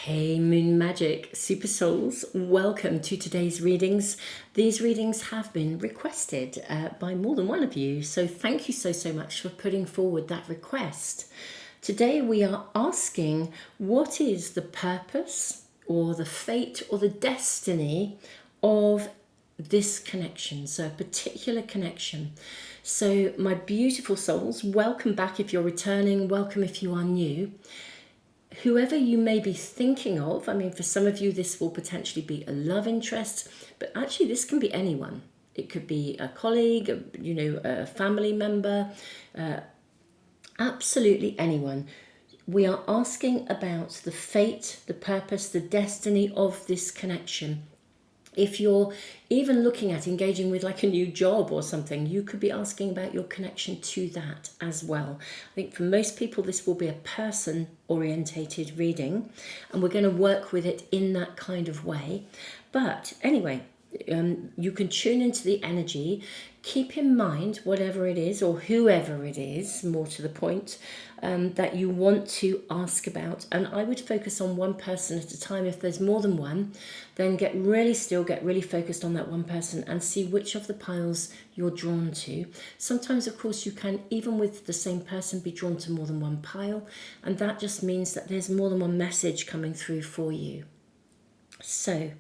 Hey Moon Magic Super Souls, welcome to today's readings. These readings have been requested by more than one of you, so thank you so much for putting forward that request. Today we are asking, what is the purpose or the fate or the destiny of this connection, so a particular connection. So my beautiful souls, welcome back if you're returning, welcome if you are new. Whoever you may be thinking of, I mean, for some of you, this will potentially be a love interest, but actually this can be anyone. It could be a colleague, a family member, absolutely anyone. We are asking about the fate, the purpose, the destiny of this connection. If you're even looking at engaging with like a new job or something, you could be asking about your connection to that as well. I think for most people, this will be a person-orientated reading, and we're going to work with it in that kind of way. But anyway, you can tune into the energy. Keep in mind whatever it is, or whoever it is, more to the point, that you want to ask about. And I would focus on one person at a time. If there's more than one, then get really still, get really focused on that one person and see which of the piles you're drawn to. Sometimes, of course, you can, even with the same person, be drawn to more than one pile. And that just means that there's more than one message coming through for you. So,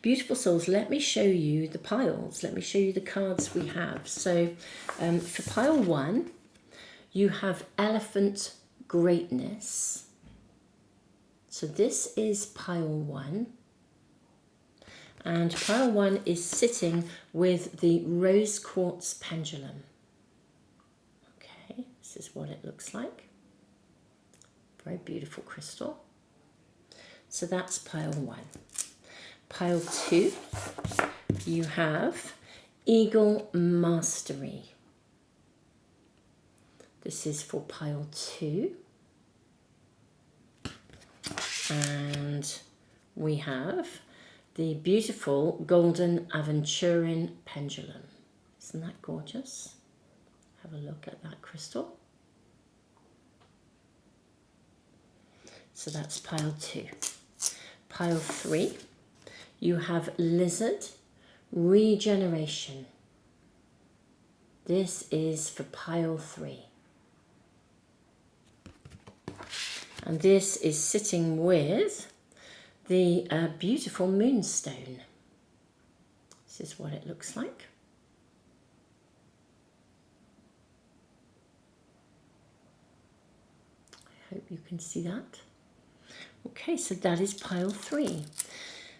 beautiful souls, let me show you the piles. Let me show you the cards we have. So for pile 1, you have Elephant Greatness. So this is pile 1. And pile 1 is sitting with the rose quartz pendulum. Okay, this is what it looks like. Very beautiful crystal. So that's pile 1. Pile 2, you have Eagle Mastery. This is for pile 2. And we have the beautiful Golden Aventurine Pendulum. Isn't that gorgeous? Have a look at that crystal. So that's pile 2. Pile 3. You have Lizard Regeneration. This is for pile 3. And this is sitting with the beautiful Moonstone. This is what it looks like. I hope you can see that. Okay, so that is pile 3.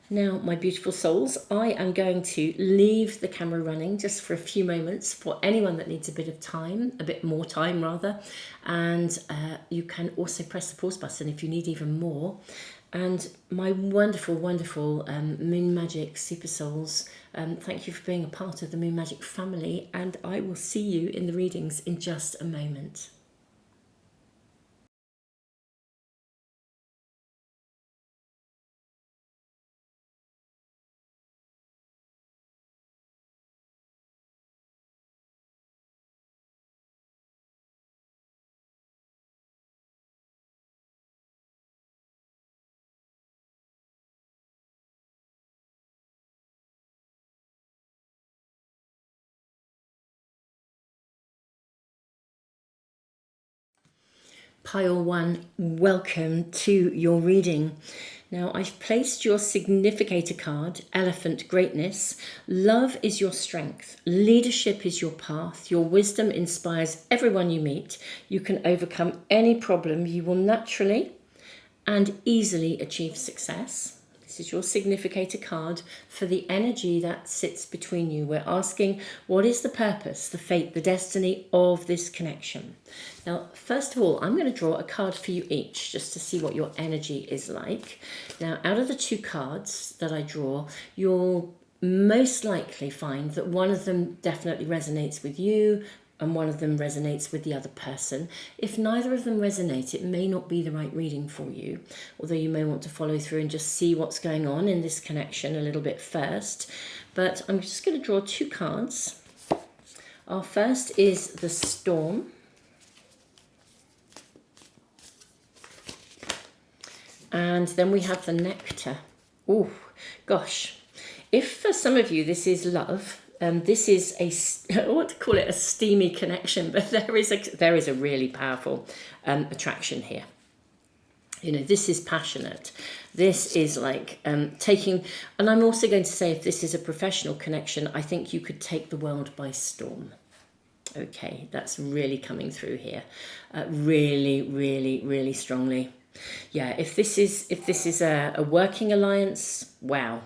Now, my beautiful souls, I am going to leave the camera running just for a few moments for anyone that needs a bit of time, a bit more time rather. And you can also press the pause button if you need even more. And my wonderful, wonderful Moon Magic Super Souls, thank you for being a part of the Moon Magic family. And I will see you in the readings in just a moment. Pile 1, welcome to your reading. Now, I've placed your significator card, Elephant Greatness. Love is your strength. Leadership is your path. Your wisdom inspires everyone you meet. You can overcome any problem. You will naturally and easily achieve success. This is your significator card for the energy that sits between you. We're asking, what is the purpose, the fate, the destiny of this connection? Now, first of all, I'm going to draw a card for you each just to see what your energy is like. Now, out of the 2 cards that I draw, you'll most likely find that one of them definitely resonates with you, and one of them resonates with the other person. If neither of them resonate, it may not be the right reading for you, although you may want to follow through and just see what's going on in this connection a little bit first. But I'm just going to draw 2 cards. Our first is the Storm. And then we have the nectar. Oh, gosh. If for some of you this is love, this is I want to call it a steamy connection, but there is a really powerful attraction here. This is passionate. This is like taking, and I'm also going to say, if this is a professional connection, I think you could take the world by storm. Okay, that's really coming through here, really, really, really strongly. Yeah, if this is a working alliance, wow,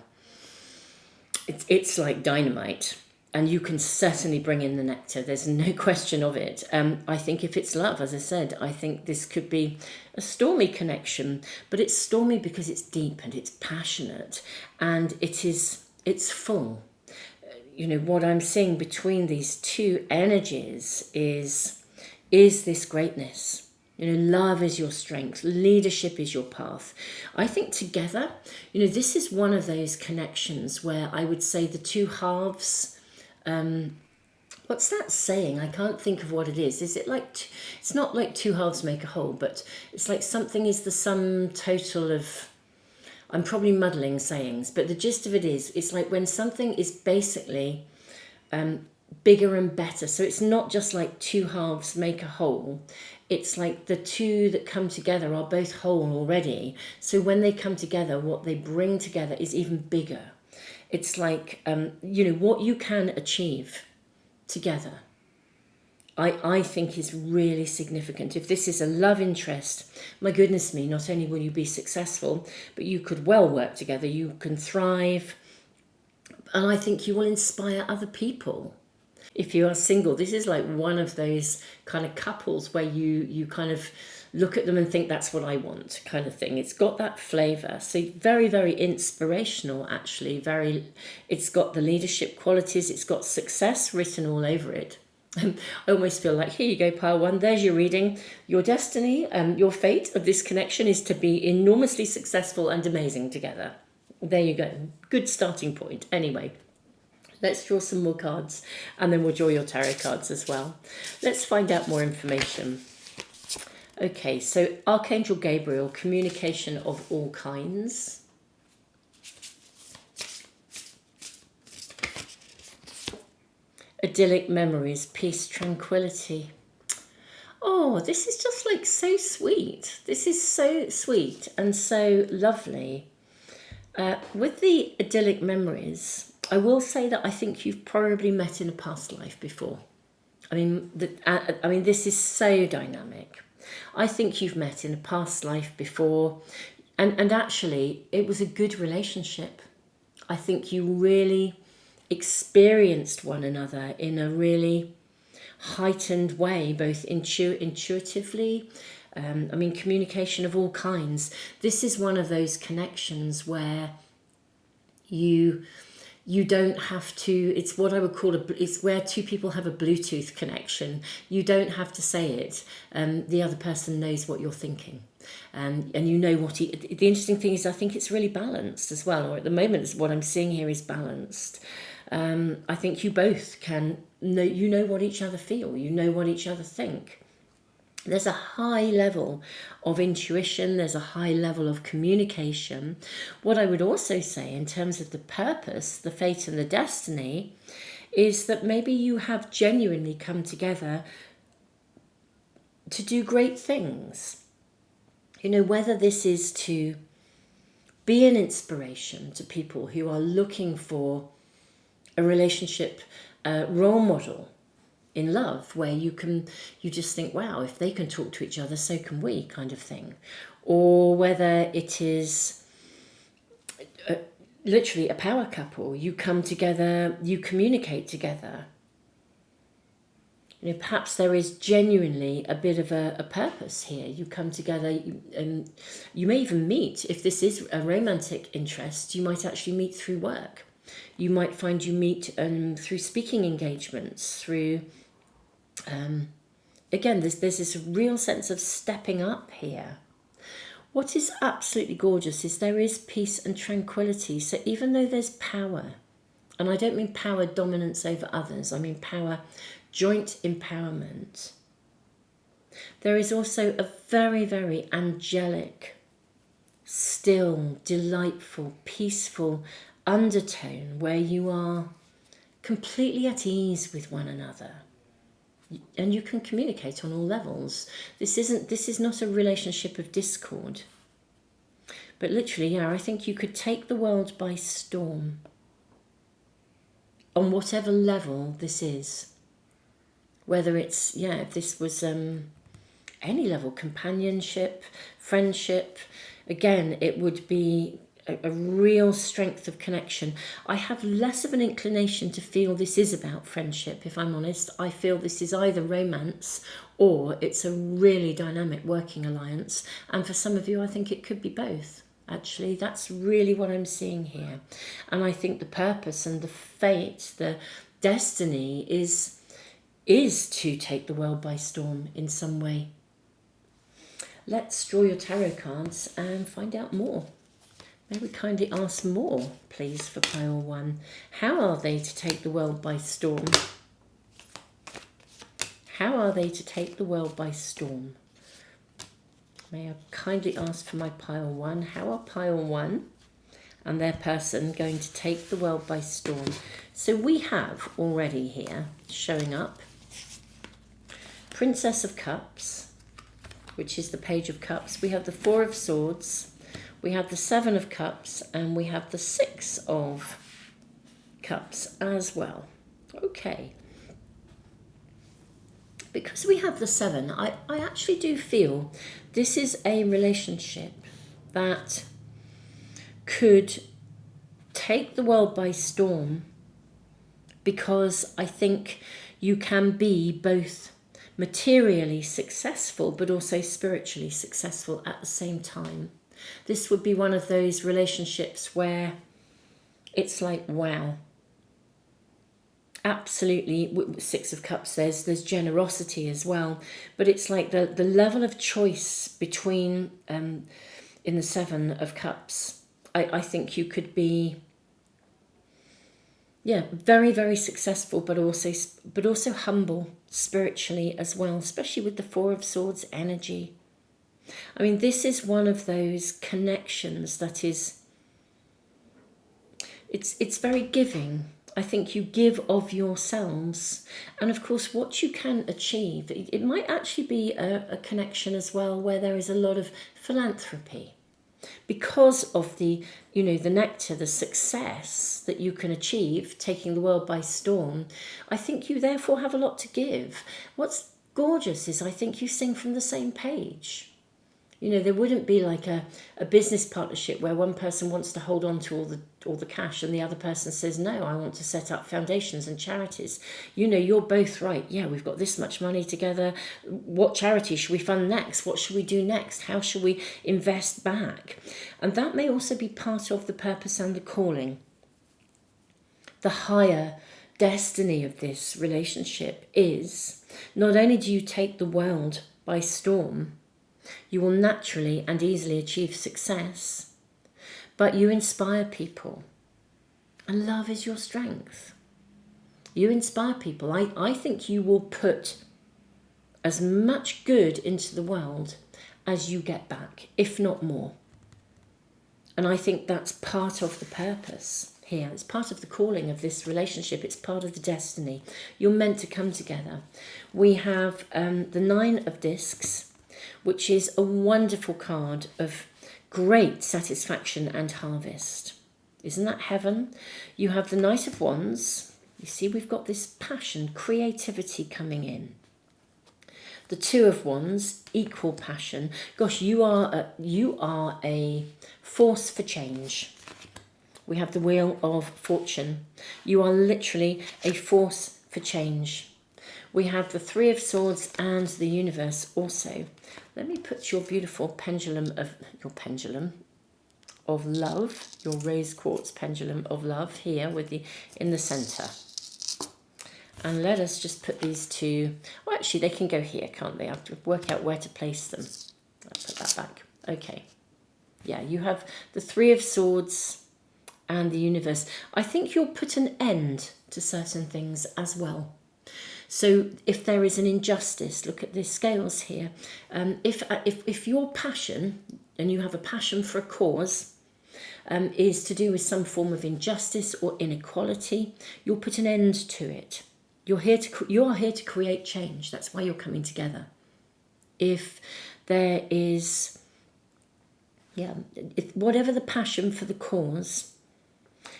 it's like dynamite. And you can certainly bring in the nectar. There's no question of it. I think if it's love, as I said, I think this could be a stormy connection, but it's stormy because it's deep and it's passionate and it's full. What I'm seeing between these two energies is this greatness. Love is your strength, leadership is your path. I think together, this is one of those connections where I would say the two halves. What's that saying? I can't think of what it is. Is it like, it's not like two halves make a whole, but it's like something is the sum total of, I'm probably muddling sayings, but the gist of it is, it's like when something is basically bigger and better. So it's not just like two halves make a whole. It's like the two that come together are both whole already. So when they come together, what they bring together is even bigger. It's like, what you can achieve together, I think is really significant. If this is a love interest, my goodness me, not only will you be successful, but you could well work together, you can thrive, and I think you will inspire other people. If you are single, this is like one of those kind of couples where you kind of look at them and think that's what I want kind of thing. It's got that flavour. So very, very inspirational actually. It's got the leadership qualities. It's got success written all over it. I almost feel like, here you go, pile one. There's your reading. Your destiny, your fate of this connection is to be enormously successful and amazing together. There you go. Good starting point. Anyway. Let's draw some more cards and then we'll draw your tarot cards as well. Let's find out more information. Okay, so Archangel Gabriel, communication of all kinds. Idyllic memories, peace, tranquility. Oh, this is just like so sweet. This is so sweet and so lovely. With the idyllic memories, I will say that I think you've probably met in a past life before. I mean, this is so dynamic. I think you've met in a past life before, and actually, it was a good relationship. I think you really experienced one another in a really heightened way, both intuitively. Communication of all kinds. This is one of those connections where you don't have to, it's what I would call it's where two people have a Bluetooth connection. You don't have to say it. The other person knows what you're thinking. And you know what the interesting thing is, I think it's really balanced as well, or at the moment what I'm seeing here is balanced. I think you both can know, what each other feel, what each other think. There's a high level of intuition, there's a high level of communication. What I would also say in terms of the purpose, the fate and the destiny, is that maybe you have genuinely come together to do great things. Whether this is to be an inspiration to people who are looking for a relationship role model in love, where you just think, wow, if they can talk to each other, so can we, kind of thing. Or whether it is literally a power couple, you come together, you communicate together. Perhaps there is genuinely a bit of a purpose here. You come together, and you may even meet, if this is a romantic interest, you might actually meet through work. You might find you meet through speaking engagements, through again, there's this real sense of stepping up here. What is absolutely gorgeous is there is peace and tranquility. So even though there's power, and I don't mean power dominance over others, I mean power, joint empowerment, there is also a very, very angelic still, delightful, peaceful undertone where you are completely at ease with one another. And you can communicate on all levels. This is not a relationship of discord. But literally, yeah, I think you could take the world by storm on whatever level this is. Whether it's, if this was any level, companionship, friendship, again, it would be a real strength of connection. I have less of an inclination to feel this is about friendship, if I'm honest. I feel this is either romance or it's a really dynamic working alliance. And for some of you, I think it could be both. Actually, that's really what I'm seeing here. And I think the purpose and the fate, the destiny is to take the world by storm in some way. Let's draw your tarot cards and find out more. May we kindly ask more, please, for pile 1. How are they to take the world by storm? How are they to take the world by storm? May I kindly ask for my pile 1. How are pile 1 and their person going to take the world by storm? So we have already here showing up Princess of Cups, which is the Page of Cups. We have the 4 of Swords. We have the 7 of Cups, and we have the 6 of Cups as well. Okay. Because we have the 7, I actually do feel this is a relationship that could take the world by storm, because I think you can be both materially successful but also spiritually successful at the same time. This would be one of those relationships where it's like, wow, absolutely. 6 of Cups, there's generosity as well, but it's like the level of choice between in the 7 of Cups, I think you could be very, very successful, but also humble spiritually as well, especially with the 4 of Swords energy. I mean, this is one of those connections that is, it's very giving. I think you give of yourselves, and of course what you can achieve, it might actually be a connection as well where there is a lot of philanthropy. Because of the nectar, the success that you can achieve, taking the world by storm, I think you therefore have a lot to give. What's gorgeous is I think you sing from the same page. There wouldn't be like a business partnership where one person wants to hold on to all the cash and the other person says, no, I want to set up foundations and charities. You're both right. Yeah, we've got this much money together. What charity should we fund next? What should we do next? How should we invest back? And that may also be part of the purpose and the calling. The higher destiny of this relationship is not only do you take the world by storm, you will naturally and easily achieve success, but you inspire people. And love is your strength. You inspire people. I think you will put as much good into the world as you get back, if not more. And I think that's part of the purpose here. It's part of the calling of this relationship. It's part of the destiny. You're meant to come together. We have the 9 of Discs, which is a wonderful card of great satisfaction and harvest. Isn't that heaven? You have the Knight of Wands. You see, we've got this passion, creativity coming in. The 2 of Wands, equal passion. Gosh, you are a force for change. We have the Wheel of Fortune. You are literally a force for change. We have the 3 of Swords and the Universe also. Let me put your beautiful pendulum of love, your rose quartz pendulum of love here in the centre. And let us just put these 2, well actually they can go here, can't they? I have to work out where to place them. I'll put that back. Okay. Yeah, you have the 3 of Swords and the Universe. I think you'll put an end to certain things as well. So if there is an injustice, look at the scales here. If your passion, and you have a passion for a cause, is to do with some form of injustice or inequality, you'll put an end to it. You are here to create change. That's why you're coming together. If there is, whatever the passion for the cause,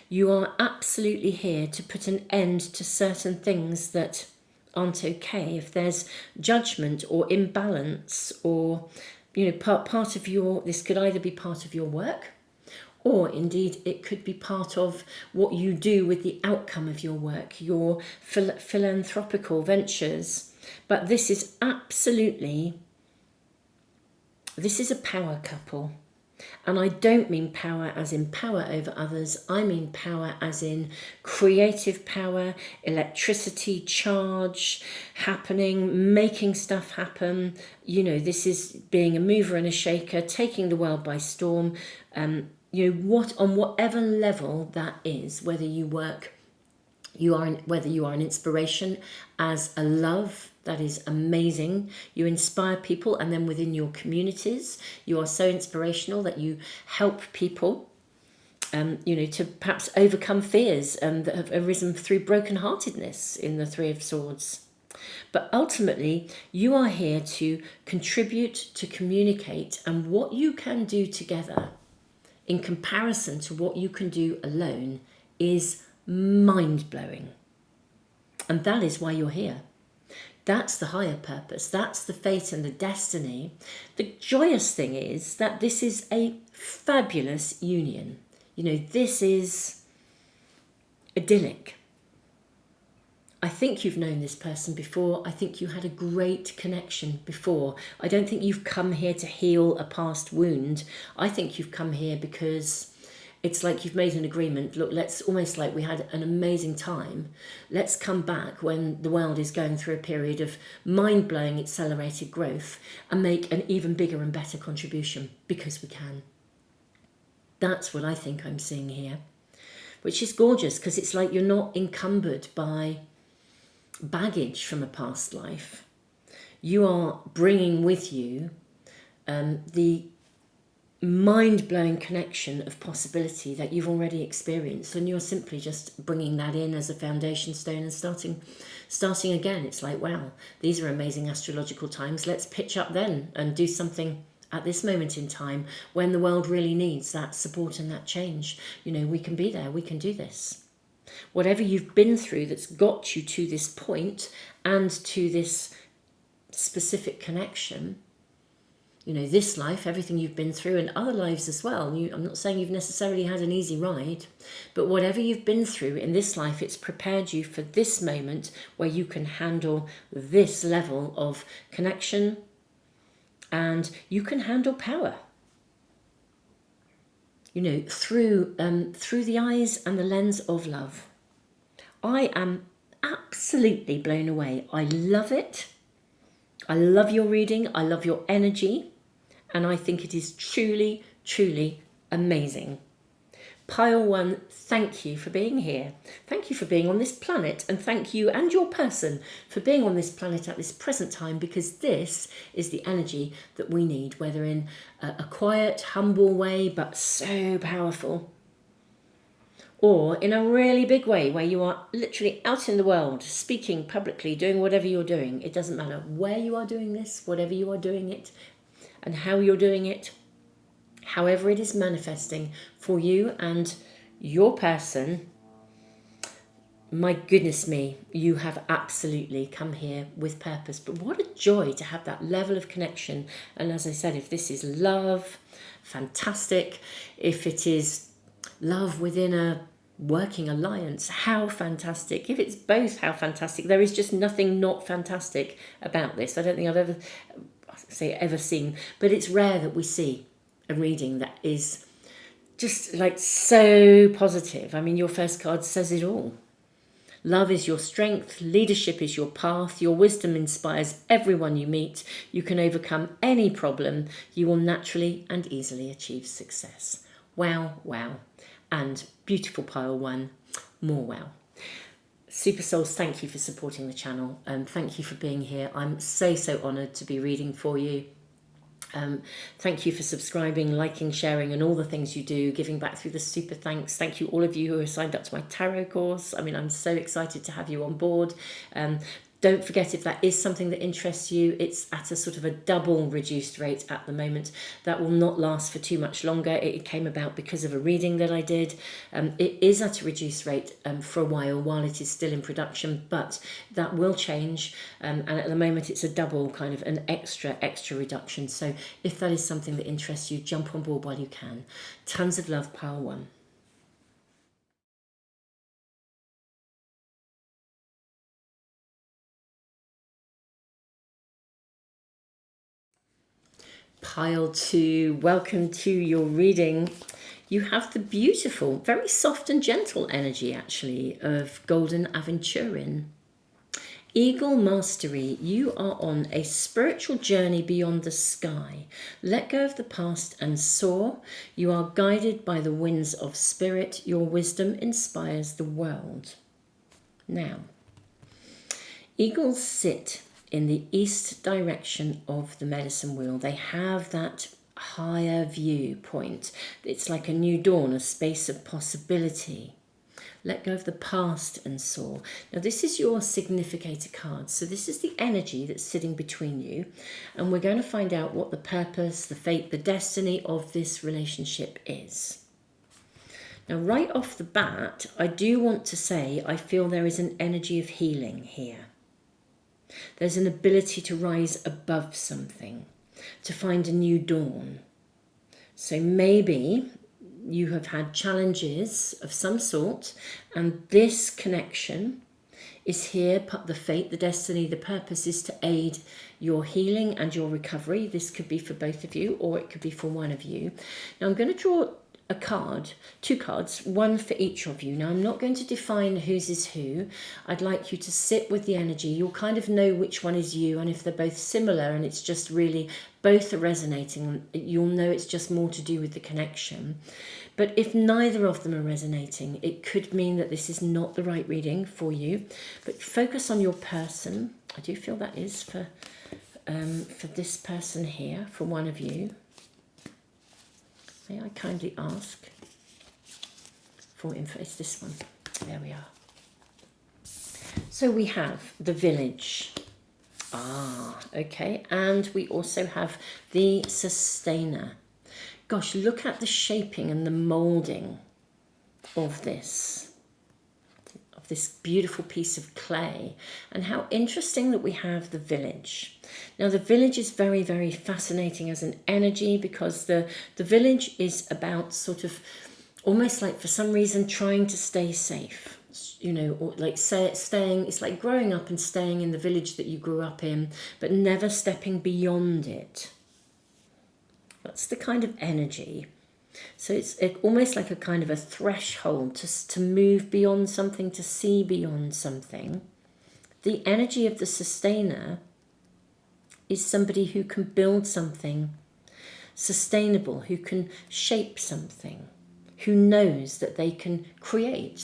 you are absolutely here to put an end to certain things that aren't okay. If there's judgment or imbalance, or part of this could either be part of your work, or indeed it could be part of what you do with the outcome of your work, your philanthropical ventures. But this is a power couple. And I don't mean power as in power over others. I mean power as in creative power, electricity, charge, happening, making stuff happen. This is being a mover and a shaker, taking the world by storm. On whatever level that is, whether you are an inspiration as a love that is amazing, you inspire people, and then within your communities you are so inspirational that you help people to perhaps overcome fears that have arisen through brokenheartedness in the Three of Swords. But ultimately you are here to contribute, to communicate, and what you can do together in comparison to what you can do alone is mind-blowing. And that is why you're here. That's the higher purpose. That's the fate and the destiny. The joyous thing is that this is a fabulous union. This is idyllic. I think you've known this person before. I think you had a great connection before. I don't think you've come here to heal a past wound. I think you've come here because it's like you've made an agreement. Look, let's, almost like we had an amazing time. Let's come back when the world is going through a period of mind-blowing accelerated growth and make an even bigger and better contribution, because we can. That's what I think I'm seeing here, which is gorgeous, because it's like you're not encumbered by baggage from a past life. You are bringing with you the mind-blowing connection of possibility that you've already experienced, and you're simply just bringing that in as a foundation stone and starting again. It's like, wow, these are amazing astrological times. Let's pitch up then and do something at this moment in time when the world really needs that support and that change. We can be there. We can do this. Whatever you've been through that's got you to this point and to this specific connection, this life, everything you've been through, and other lives as well. I'm not saying you've necessarily had an easy ride, but whatever you've been through in this life, it's prepared you for this moment where you can handle this level of connection, and you can handle power. Through the eyes and the lens of love. I am absolutely blown away. I love it. I love your reading. I love your energy. And I think it is truly, truly amazing. Pile 1, thank you for being here. Thank you for being on this planet, and thank you and your person for being on this planet at this present time, because this is the energy that we need, whether in a quiet, humble way, but so powerful, or in a really big way where you are literally out in the world, speaking publicly, doing whatever you're doing. It doesn't matter where you are doing this, whatever you are doing it, and how you're doing it. However it is manifesting for you and your person, my goodness me, you have absolutely come here with purpose. But what a joy to have that level of connection. And as I said, if this is love, fantastic. If it is love within a working alliance, how fantastic. If it's both, how fantastic. There is just nothing not fantastic about this. I don't think I've ever seen, but it's rare that we see a reading that is just like so positive. I mean, your first card says it all. Love is your strength, leadership is your path, your wisdom inspires everyone you meet, you can overcome any problem, you will naturally and easily achieve success. Wow, wow. And beautiful pile 1, more wow. Super Souls, thank you for supporting the channel, and thank you for being here. I'm so honoured to be reading for you. Thank you for subscribing, liking, sharing, and all the things you do, giving back through the super thanks. Thank you, all of you who have signed up to my tarot course. I mean, I'm so excited to have you on board. Don't forget, if that is something that interests you, it's at a sort of a double reduced rate at the moment. That will not last for too much longer. It came about because of a reading that I did. It is at a reduced rate for a while it is still in production, but that will change. And at the moment, it's a double kind of an extra reduction. So if that is something that interests you, jump on board while you can. Tons of love, Pile 1. Pile 2, welcome to your reading. You have the beautiful, very soft and gentle energy, actually, of Golden Aventurin. Eagle Mastery, you are on a spiritual journey beyond the sky. Let go of the past and soar. You are guided by the winds of spirit. Your wisdom inspires the world. Now, eagles sit in the east direction of the medicine wheel. They have that higher viewpoint. It's like a new dawn, a space of possibility. Let go of the past and soar. Now, this is your significator card. So this is the energy that's sitting between you. And we're going to find out what the purpose, the fate, the destiny of this relationship is. Now, right off the bat, I do want to say I feel there is an energy of healing here. There's an ability to rise above something, to find a new dawn. So maybe you have had challenges of some sort, and this connection is here. The fate, the destiny, the purpose is to aid your healing and your recovery. This could be for both of you, or it could be for one of you. Now I'm going to draw a card, 2 cards, one for each of you. Now I'm not going to define whose is who. I'd like you to sit with the energy. You'll kind of know which one is you, and if they're both similar and it's just really both are resonating, you'll know it's just more to do with the connection. But if neither of them are resonating, it could mean that this is not the right reading for you. But focus on your person. I do feel that is for this person here, for one of you. May I kindly ask for info? It's this one. There we are. So we have the village. Okay. And we also have the sustainer. Gosh, look at the shaping and the moulding of this beautiful piece of clay, and how interesting that we have the village. Now the village is very, very fascinating as an energy, because the village is about sort of almost like, for some reason, trying to stay safe, you know, or like staying, it's like growing up and staying in the village that you grew up in, but never stepping beyond it. That's the kind of energy. So it's almost like a kind of a threshold to move beyond something, to see beyond something. The energy of the sustainer is somebody who can build something sustainable, who can shape something, who knows that they can create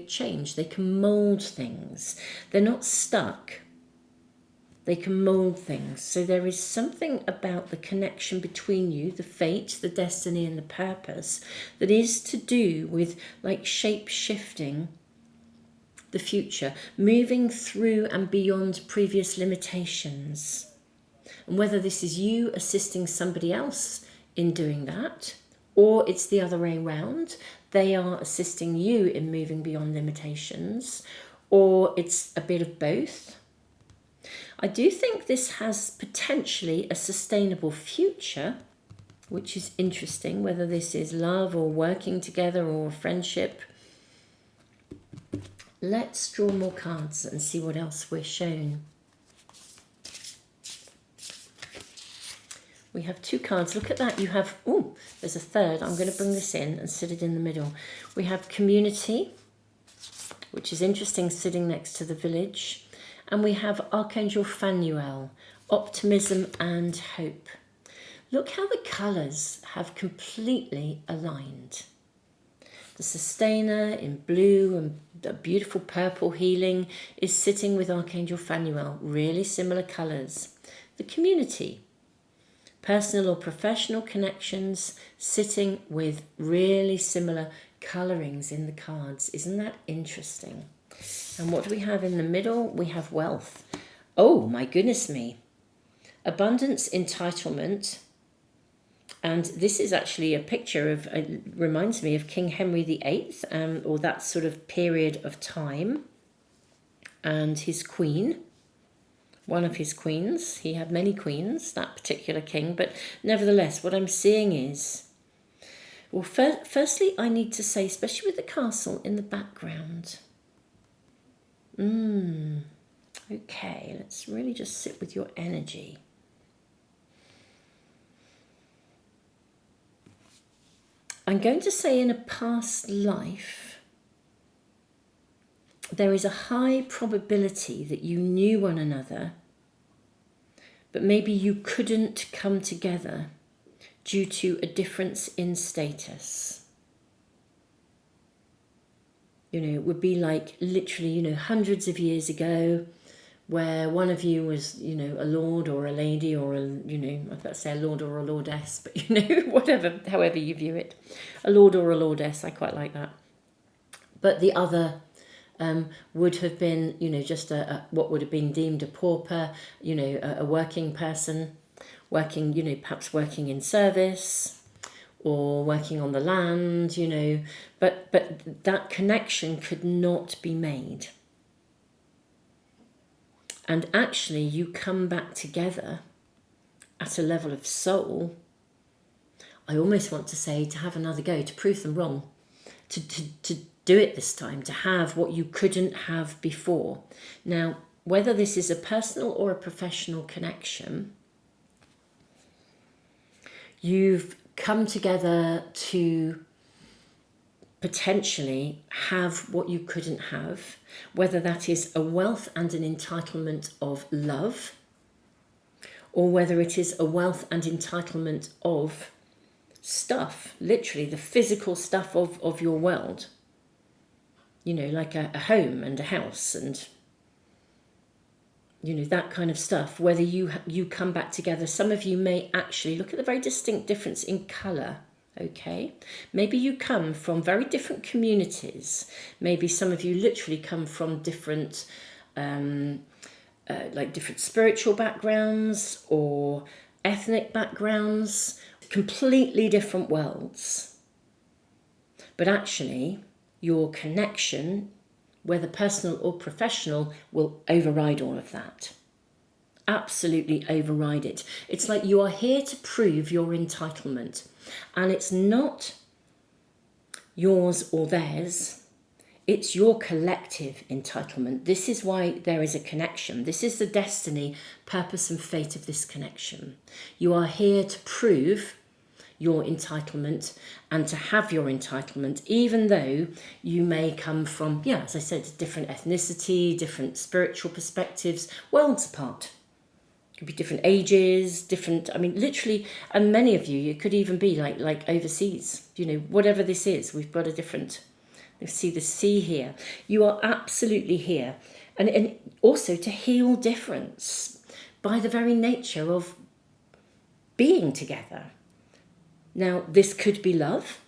change, they can mold things. They're not stuck. They can mold things. So there is something about the connection between you, the fate, the destiny, and the purpose, that is to do with like shape-shifting the future, moving through and beyond previous limitations. And whether this is you assisting somebody else in doing that, or it's the other way around, they are assisting you in moving beyond limitations, or it's a bit of both. I do think this has potentially a sustainable future, which is interesting, whether this is love or working together or friendship. Let's draw more cards and see what else we're shown. We have 2 cards. Look at that. You have, oh, there's a third. I'm going to bring this in and sit it in the middle. We have community, which is interesting, sitting next to the village. And we have Archangel Phanuel, optimism and hope. Look how the colours have completely aligned. The sustainer in blue and the beautiful purple healing is sitting with Archangel Phanuel, really similar colours. The community, Personal or professional connections sitting with really similar colourings in the cards. Isn't that interesting? And what do we have in the middle? We have wealth. Oh, my goodness me. Abundance, entitlement. And this is actually a picture of, reminds me of King Henry VIII, or that sort of period of time, and his queen, one of his queens. He had many queens, that particular king, but nevertheless, what I'm seeing is, well, firstly, I need to say, especially with the castle in the background, okay, let's really just sit with your energy. I'm going to say in a past life, there is a high probability that you knew one another, but maybe you couldn't come together due to a difference in status. You know, it would be like literally, you know, hundreds of years ago, where one of you was, you know, a lord or a lady or a, you know, I was about to say a lord or a lordess, but you know, whatever, however you view it, a lord or a lordess, I quite like that. But the other would have been, you know, just what would have been deemed a pauper, you know, a working person, working, you know, perhaps working in service or working on the land, you know, but that connection could not be made. And actually you come back together at a level of soul. I almost want to say to have another go, to prove them wrong, to do it this time, to have what you couldn't have before. Now, whether this is a personal or a professional connection, you've come together to potentially have what you couldn't have, whether that is a wealth and an entitlement of love, or whether it is a wealth and entitlement of stuff, literally the physical stuff of your world. You know, like a home and a house and, you know, that kind of stuff, whether you come back together. Some of you may actually look at the very distinct difference in colour, okay? Maybe you come from very different communities. Maybe some of you literally come from different, like different spiritual backgrounds or ethnic backgrounds, completely different worlds. But actually, your connection, whether personal or professional, will override all of that. Absolutely override it. It's like you are here to prove your entitlement. And it's not yours or theirs. It's your collective entitlement. This is why there is a connection. This is the destiny, purpose and fate of this connection. You are here to prove your entitlement and to have your entitlement, even though you may come from, yeah, as I said, different ethnicity, different spiritual perspectives, worlds apart. It could be different ages, different, I mean, literally, and many of you, it could even be like overseas, you know, whatever this is, we've got a different, you see the sea here. You are absolutely here. And also to heal difference by the very nature of being together. Now, this could be love,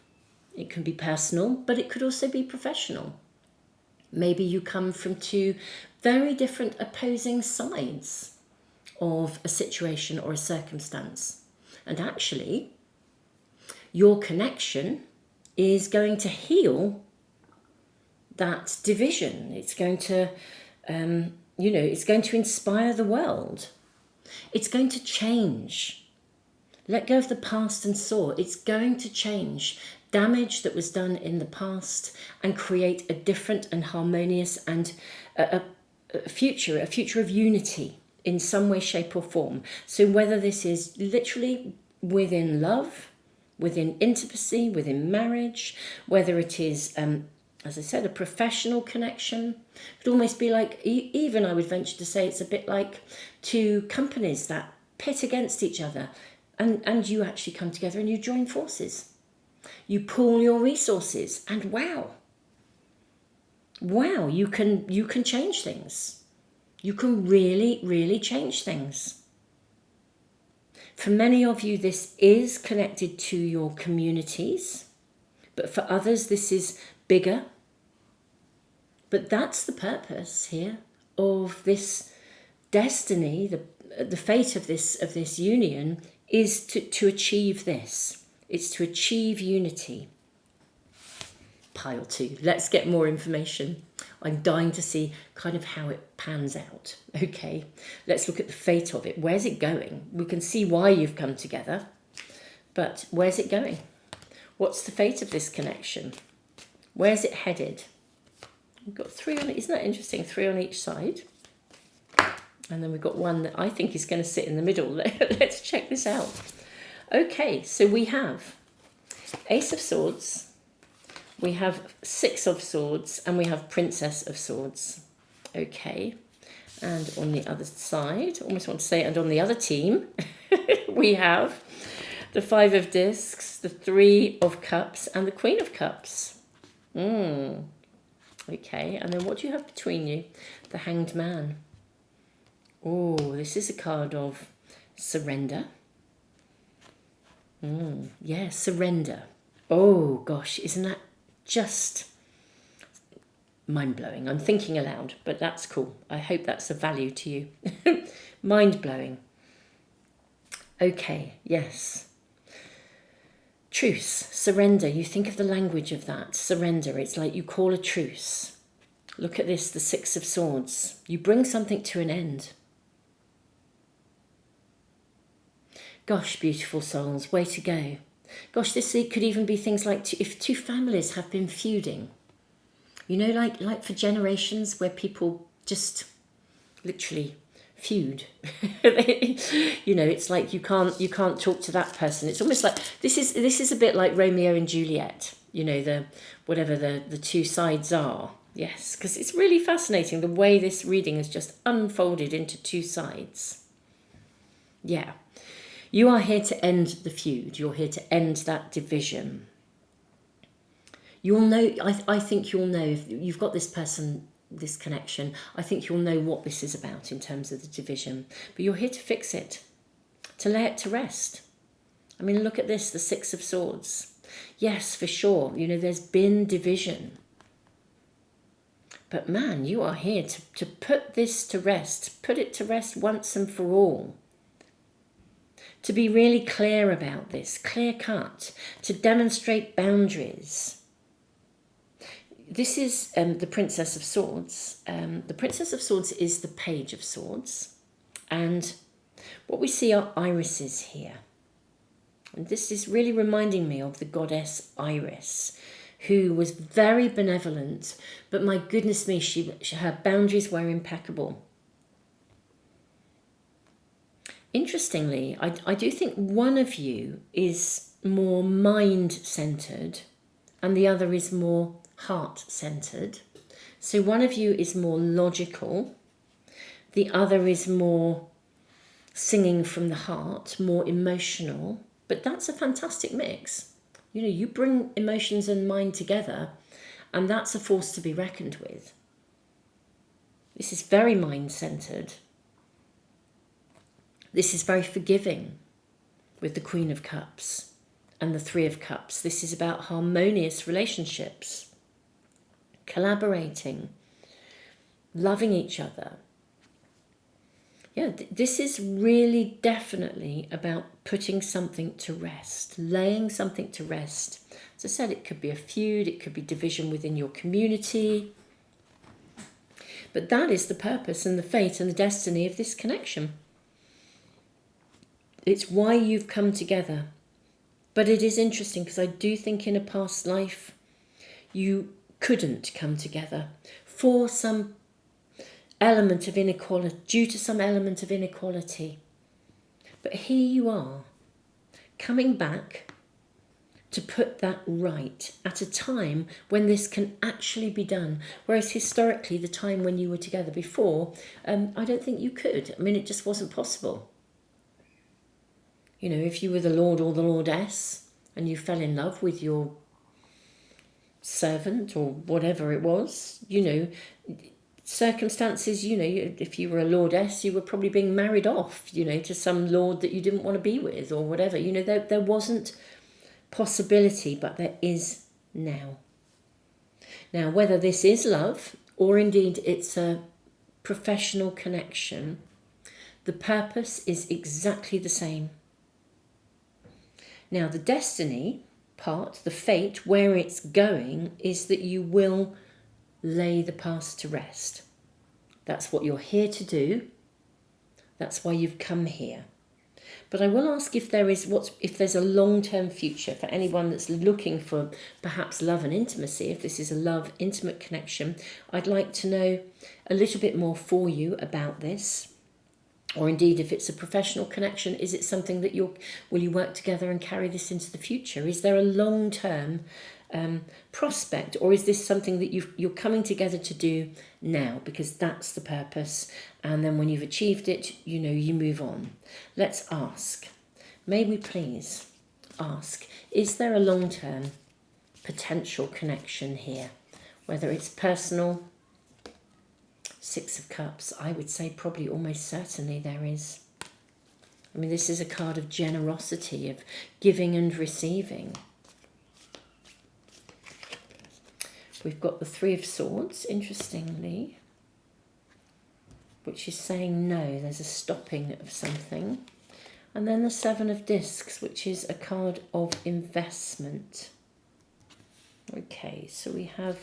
it can be personal, but it could also be professional. Maybe you come from two very different opposing sides of a situation or a circumstance. And actually, your connection is going to heal that division. It's going to, you know, it's going to inspire the world. It's going to change. Let go of the past and soar. It's going to change damage that was done in the past and create a different and harmonious and a future of unity in some way, shape or form. So whether this is literally within love, within intimacy, within marriage, whether it is, as I said, a professional connection, it could almost be like, even I would venture to say it's a bit like two companies that pit against each other. And you actually come together and you join forces. You pool your resources and wow, you can change things. You can really, really change things. For many of you, this is connected to your communities, but for others, this is bigger. But that's the purpose here of this destiny, the fate of this union is to achieve this. It's to achieve unity. Pile 2. Let's get more information. I'm dying to see kind of how it pans out. Okay, let's look at the fate of it. Where's it going? We can see why you've come together, but where's it going? What's the fate of this connection? Where's it headed? We've got 3 on it. Isn't that interesting? 3 on each side. And then we've got one that I think is going to sit in the middle. Let's check this out. Okay, so we have Ace of Swords, we have 6 of Swords, and we have Princess of Swords. Okay, and on the other side, almost want to say, and on the other team, we have the 5 of Discs, the 3 of Cups, and the Queen of Cups. Okay, and then what do you have between you? The Hanged Man. Oh, this is a card of surrender. Yeah, surrender. Oh, gosh, isn't that just mind-blowing? I'm thinking aloud, but that's cool. I hope that's of value to you. Mind-blowing. Okay, yes. Truce, surrender. You think of the language of that. Surrender. It's like you call a truce. Look at this, the 6 of Swords. You bring something to an end. Gosh, beautiful souls, way to go. Gosh, this could even be things like if 2 families have been feuding. You know, like for generations where people just literally feud. You know, it's like you can't talk to that person. It's almost like this is a bit like Romeo and Juliet. You know, whatever the 2 sides are. Yes, because it's really fascinating the way this reading has just unfolded into 2 sides. Yeah. You are here to end the feud. You're here to end that division. You'll know, I think you'll know, if you've got this person, this connection, I think you'll know what this is about in terms of the division. But you're here to fix it, to lay it to rest. I mean, look at this, the 6 of Swords. Yes, for sure, you know, there's been division. But man, you are here to put this to rest, put it to rest once and for all. To be really clear about this, clear cut, to demonstrate boundaries. This is the Princess of Swords. The Princess of Swords is the Page of Swords. And what we see are irises here. And this is really reminding me of the goddess Iris, who was very benevolent, but my goodness me, her boundaries were impeccable. Interestingly, I do think one of you is more mind-centered and the other is more heart-centered. So one of you is more logical, the other is more singing from the heart, more emotional, but that's a fantastic mix. You know, you bring emotions and mind together and that's a force to be reckoned with. This is very mind-centered. This is very forgiving with the Queen of Cups and the 3 of Cups. This is about harmonious relationships, collaborating, loving each other. Yeah, this is really definitely about putting something to rest, laying something to rest. As I said, it could be a feud, it could be division within your community. But that is the purpose and the fate and the destiny of this connection. It's why you've come together. But it is interesting because I do think in a past life you couldn't come together for some element of inequality, due to some element of inequality. But here you are, coming back to put that right at a time when this can actually be done. Whereas historically, the time when you were together before, I don't think you could. I mean, it just wasn't possible. You know, if you were the Lord or the Lordess and you fell in love with your servant or whatever it was, you know, circumstances, if you were a lordess, you were probably being married off, to some lord that you didn't want to be with or whatever. There wasn't possibility, but there is now. Now, whether this is love or indeed it's a professional connection, the purpose is exactly the same. Now, the destiny part, the fate, where it's going, is that you will lay the past to rest. That's what you're here to do. That's why you've come here. But I will ask if there's a long-term future for anyone that's looking for perhaps love and intimacy. If this is a love, intimate connection, I'd like to know a little bit more for you about this. Or indeed, if it's a professional connection, is it something that will you work together and carry this into the future? Is there a long-term prospect, or is this something that you're coming together to do now because that's the purpose, and then when you've achieved it, you move on? Let's ask. May we please ask, is there a long-term potential connection here? Whether it's personal, Six of Cups, I would say probably almost certainly there is. I mean, this is a card of generosity, of giving and receiving. We've got the Three of Swords, interestingly, which is saying no, there's a stopping of something. And then the Seven of Discs, which is a card of investment. Okay, so we have...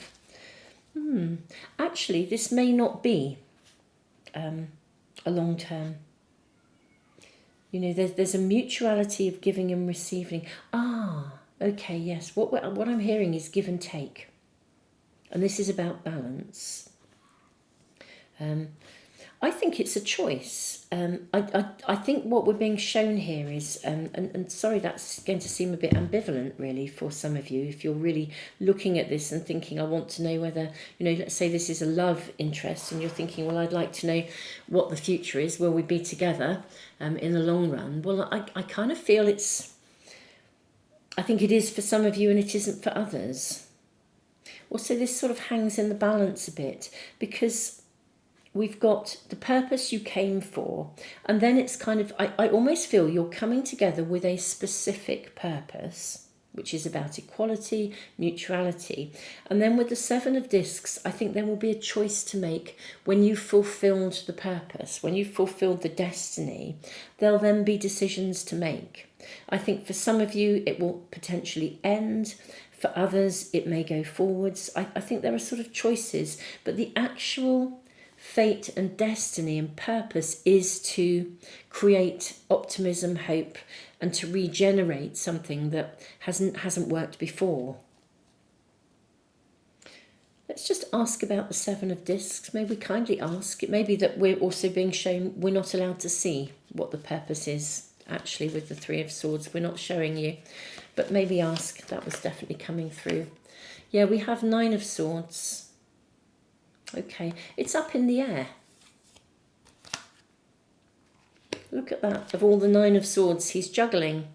actually, this may not be a long term. There's a mutuality of giving and receiving. Okay, yes. What I'm hearing is give and take. And this is about balance. I think it's a choice. I think what we're being shown here is, and sorry, that's going to seem a bit ambivalent really for some of you, if you're really looking at this and thinking, I want to know whether, let's say this is a love interest and you're thinking, well, I'd like to know what the future is. Will we be together in the long run? Well, I kind of feel I think it is for some of you and it isn't for others. Also, this sort of hangs in the balance a bit, because we've got the purpose you came for, and then it's kind of, I almost feel you're coming together with a specific purpose, which is about equality, mutuality. And then with the Seven of Discs, I think there will be a choice to make when you've fulfilled the purpose, when you've fulfilled the destiny. There'll then be decisions to make. I think for some of you, it will potentially end. For others, it may go forwards. I think there are sort of choices, but the actual fate and destiny and purpose is to create optimism, hope, and to regenerate something that hasn't worked before. Let's just ask about the Seven of Discs. May we kindly ask? It may be that we're also being shown we're not allowed to see what the purpose is. Actually, with the Three of Swords, we're not showing you. But maybe ask. That was definitely coming through. Yeah, we have Nine of Swords. Okay, it's up in the air. Look at that. Of all the Nine of Swords, he's juggling.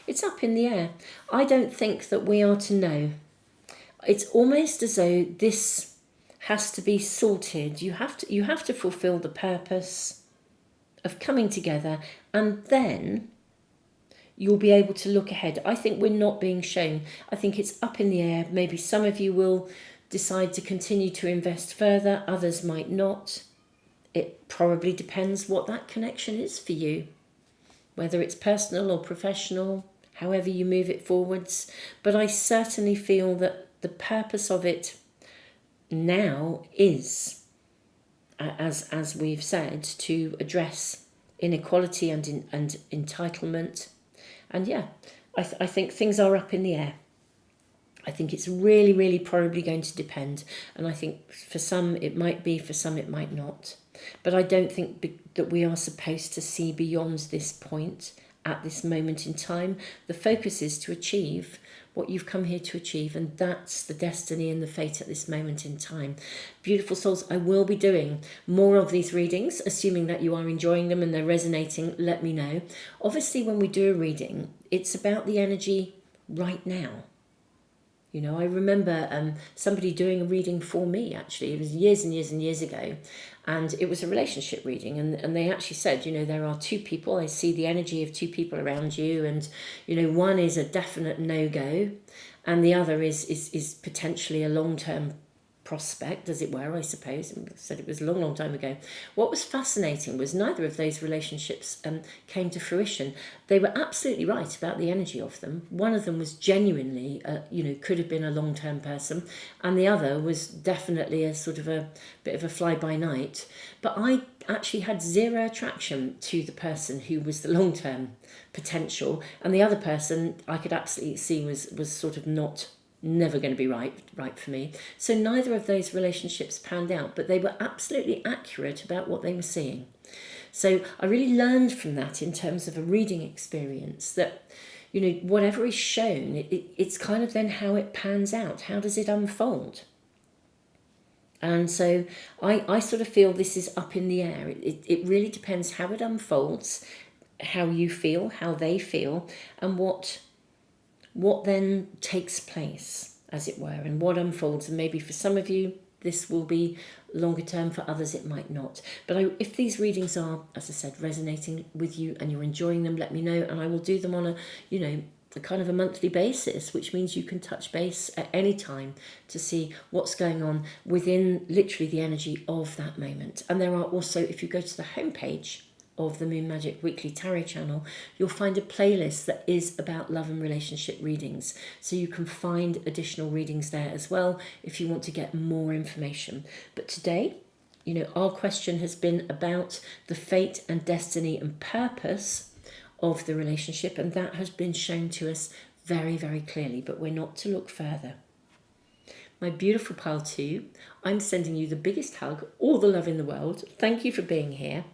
It's up in the air. I don't think that we are to know. It's almost as though this has to be sorted. You have to fulfill the purpose of coming together, and then you'll be able to look ahead. I think we're not being shown. I think it's up in the air. Maybe some of you will decide to continue to invest further. Others might not. It probably depends what that connection is for you, whether it's personal or professional, however you move it forwards. But I certainly feel that the purpose of it now is, as we've said, to address inequality and entitlement. And yeah, I think things are up in the air. I think it's really, really probably going to depend. And I think for some it might be, for some it might not. But I don't think that we are supposed to see beyond this point at this moment in time. The focus is to achieve what you've come here to achieve, and that's the destiny and the fate at this moment in time. Beautiful souls, I will be doing more of these readings, assuming that you are enjoying them and they're resonating. Let me know. Obviously, when we do a reading, it's about the energy right now. You know, I remember somebody doing a reading for me, actually. It was years and years and years ago. And it was a relationship reading. And they actually said, you know, there are two people. I see the energy of two people around you. And, you know, one is a definite no-go. And the other is potentially a long-term prospect, as it were, I suppose. And said it was a long, long time ago. What was fascinating was neither of those relationships came to fruition. They were absolutely right about the energy of them. One of them was genuinely, you know, could have been a long-term person, and the other was definitely a sort of a bit of a fly-by-night. But I actually had zero attraction to the person who was the long-term potential, and the other person I could absolutely see was sort of never going to be right for me. So neither of those relationships panned out, but they were absolutely accurate about what they were seeing. So I really learned from that in terms of a reading experience that, you know, whatever is shown, it's kind of then how it pans out. How does it unfold? And so I sort of feel this is up in the air. It really depends how it unfolds, how you feel, how they feel, and what then takes place, as it were, and what unfolds. And maybe for some of you, this will be longer term. For others, it might not. But if these readings are, as I said, resonating with you and you're enjoying them, let me know. And I will do them on a kind of a monthly basis, which means you can touch base at any time to see what's going on within literally the energy of that moment. And there are also, if you go to the homepage of the Moon Magic Weekly Tarot channel, you'll find a playlist that is about love and relationship readings. So you can find additional readings there as well if you want to get more information. But today, you know, our question has been about the fate and destiny and purpose of the relationship, and that has been shown to us very, very clearly, but we're not to look further. My beautiful pile 2, I'm sending you the biggest hug, all the love in the world. Thank you for being here.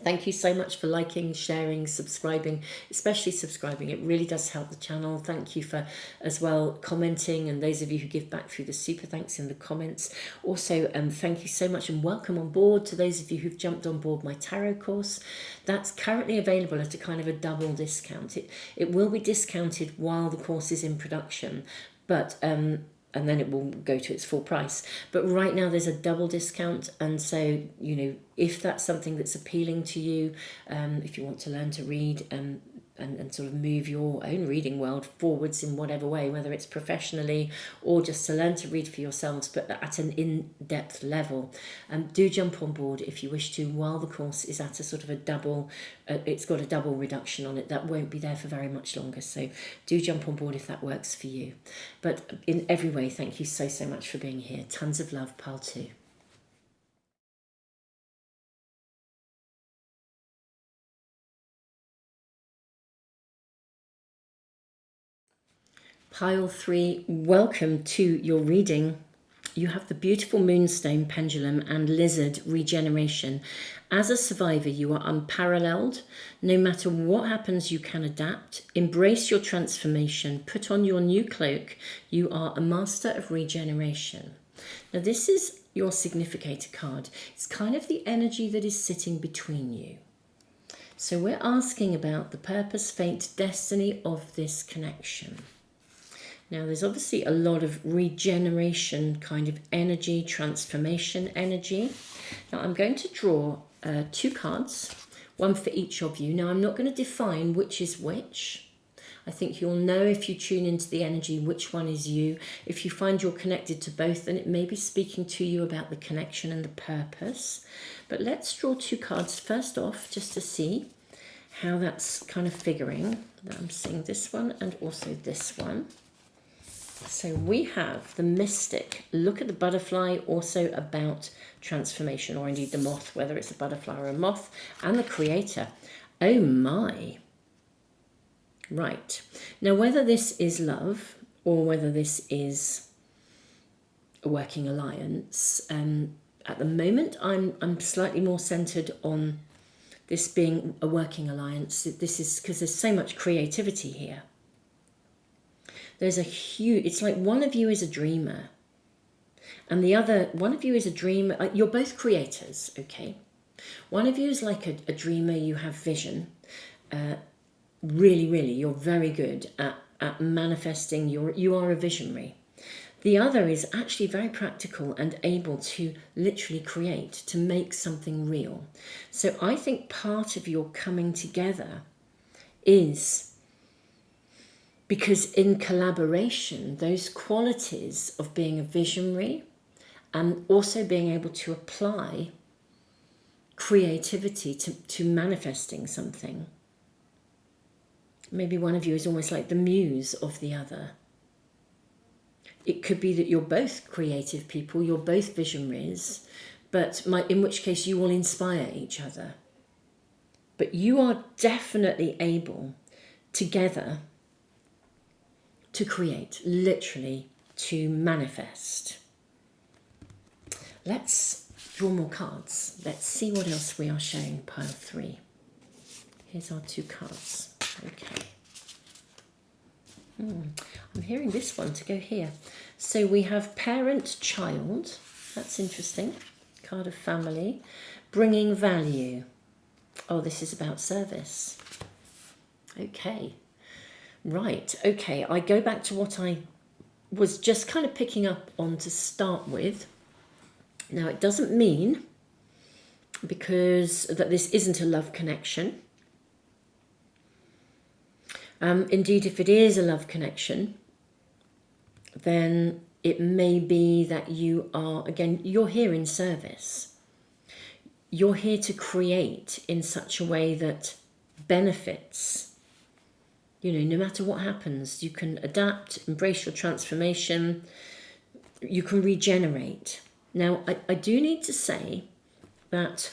Thank you so much for liking, sharing, subscribing, especially subscribing. It really does help the channel. Thank you for, as well, commenting, and those of you who give back through the super thanks in the comments. Also, thank you so much and welcome on board to those of you who've jumped on board my tarot course. That's currently available at a kind of a double discount. It will be discounted while the course is in production, but and then it will go to its full price. But right now there's a double discount, and so, you know, if that's something that's appealing to you, if you want to learn to read and sort of move your own reading world forwards in whatever way, whether it's professionally or just to learn to read for yourselves, but at an in-depth level, do jump on board if you wish to, while the course is at a sort of a double, it's got a double reduction on it. That won't be there for very much longer, so do jump on board if that works for you. But in every way, thank you so, so much for being here. Tons of love, pile 2. Pile 3, welcome to your reading. You have the beautiful Moonstone Pendulum and Lizard Regeneration. As a survivor, you are unparalleled. No matter what happens, you can adapt. Embrace your transformation. Put on your new cloak. You are a master of regeneration. Now, this is your significator card. It's kind of the energy that is sitting between you. So we're asking about the purpose, fate, destiny of this connection. Now, there's obviously a lot of regeneration kind of energy, transformation energy. Now, I'm going to draw 2 cards, one for each of you. Now, I'm not going to define which is which. I think you'll know if you tune into the energy which one is you. If you find you're connected to both, then it may be speaking to you about the connection and the purpose. But let's draw 2 cards first off, just to see how that's kind of figuring. I'm seeing this one and also this one. So we have the Mystic. Look at the butterfly, also about transformation, or indeed the moth, whether it's a butterfly or a moth, and the Creator. Oh my. Right. Now, whether this is love or whether this is a working alliance, at the moment I'm slightly more centered on this being a working alliance. This is because there's so much creativity here. There's a huge, it's like one of you is a dreamer and the other, one of you is a dreamer. You're both creators, okay? One of you is like a dreamer, you have vision. Really, really, you're very good at at manifesting. You are a visionary. The other is actually very practical and able to literally create, to make something real. So I think part of your coming together is because in collaboration, those qualities of being a visionary and also being able to apply creativity to manifesting something. Maybe one of you is almost like the muse of the other. It could be that you're both creative people, you're both visionaries, but in which case you will inspire each other. But you are definitely able together to create, literally to manifest. Let's draw more cards. Let's see what else we are showing, pile 3. Here's our 2 cards. Okay. I'm hearing this one to go here. So we have parent-child. That's interesting. Card of family. Bringing value. Oh, this is about service. Okay. Right. Okay. I go back to what I was just kind of picking up on to start with. Now, it doesn't mean that this isn't a love connection. Indeed, if it is a love connection, then it may be that you are, again, you're here in service. You're here to create in such a way that benefits. No matter what happens, you can adapt, embrace your transformation, you can regenerate. Now, I do need to say that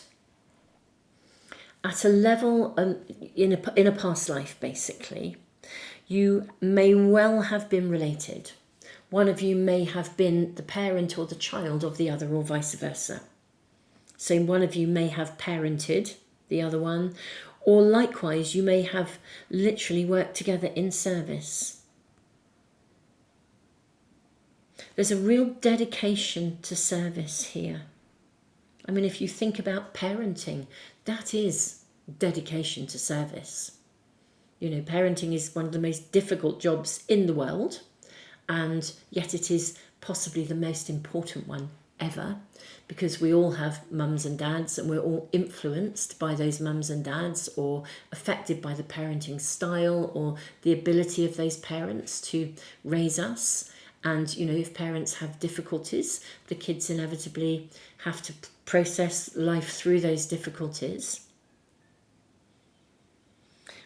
at a level, in a past life, basically, you may well have been related. One of you may have been the parent or the child of the other, or vice versa. So one of you may have parented the other one, or likewise, you may have literally worked together in service. There's a real dedication to service here. I mean, if you think about parenting, that is dedication to service. Parenting is one of the most difficult jobs in the world, and yet it is possibly the most important one ever, because we all have mums and dads, and we're all influenced by those mums and dads, or affected by the parenting style or the ability of those parents to raise us. And, if parents have difficulties, the kids inevitably have to process life through those difficulties.